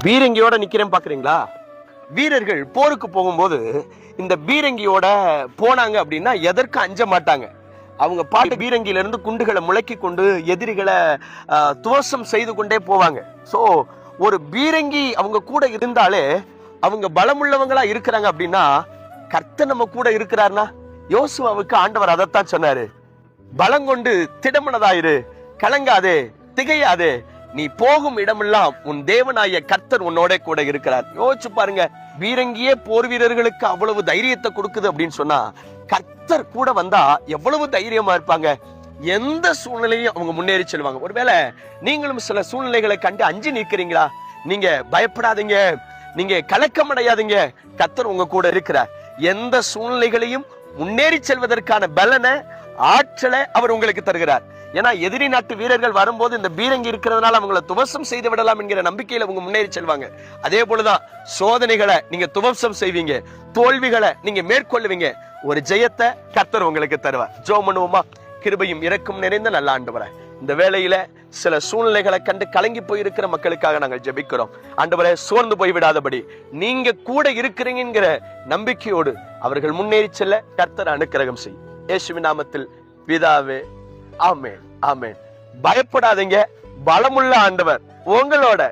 பீரங்கியோட நிக்கிறேன் பாக்குறீங்களா? வீரர்கள் போருக்கு போகும்போது இந்த பீரங்கியோட போனாங்க அப்படின்னா எதற்கு அஞ்ச மாட்டாங்க. அவங்க பாட்டு பீரங்கியில இருந்து குண்டுகளை முழக்கி கொண்டு எதிரிகளை துவசம் செய்து கொண்டே போவாங்க. சோ ஒரு பீரங்கி அவங்க கூட இருந்தாலே அவங்க பலமுள்ளவங்களா இருக்கிறாங்க அப்படின்னா கர்த்தர் நம்ம கூட இருக்கிறார்னா, யோசுவாவுக்கு ஆண்டவர் அதைத்தான் சொன்னாரு. பலங்கொண்டு திடமனதாயிரு, கலங்காதே, திகையாதே, நீ போகும் இடமெல்லாம் உன் தேவனாய கர்த்தர் உன்னோட கூட இருக்கிறார். யோசிச்சு பாருங்க, பீரங்கியே போர் வீரர்களுக்கு அவ்வளவு தைரியத்தை கொடுக்குது அப்படின்னு சொன்னா கர்த்தர் கூட வந்தா எவ்வளவு தைரியமா இருப்பாங்க. எந்த சூழ்நிலையும் அவங்க முன்னேறி செல்வாங்க. ஒருவேளை நீங்களும் சில சூழ்நிலைகளை கண்டு அஞ்சு நிற்கிறீங்களா? நீங்க பயப்படாதீங்க, நீங்க கலக்கம் அடையாதீங்க, கர்த்தர் உங்க கூட இருக்கிறார். எந்த சூழ்நிலைகளையும் முன்னேறி செல்வதற்கான பலனை, ஆற்றலை அவர் உங்களுக்கு தருகிறார். ஏன்னா எதிரி நாட்டு வீரர்கள் வரும்போது இந்த பீரங்கி இருக்கிறதுனால அவங்களை துவசம் செய்து விடலாம் என்கிற நம்பிக்கையில அவங்க முன்னேறி செல்வாங்க. அதே போலதான் சோதனைகளை நீங்க துவசம் செய்வீங்க, தோல்விகளை நீங்க மேற்கொள்வீங்க, ஒரு ஜெயத்தை கர்த்தர் உங்களுக்கு தருவார். ஜெபம் பண்ணுவோமா? கிருபையும் இரக்கம் நிறைந்த நல்ல ஆண்டவரே, இந்த வேளையில சில சூழ்நிலைகளை கண்டு கலங்கி போயிருக்கிற மக்களுக்காக நாங்கள் ஜெபிக்கிறோம். ஆண்டவரே, சோர்ந்து போய்விடாதபடி நீங்க கூட இருக்கிறீங்கிற நம்பிக்கையோடு அவர்கள் முன்னேறி செல்ல கர்த்தர் அனுக்கிரகம் செய்யும். இயேசுவின் நாமத்தில் பிதாவே, ஆமென், ஆமென். பயப்படாதீங்க, பலமுள்ள ஆண்டவர் உங்களோட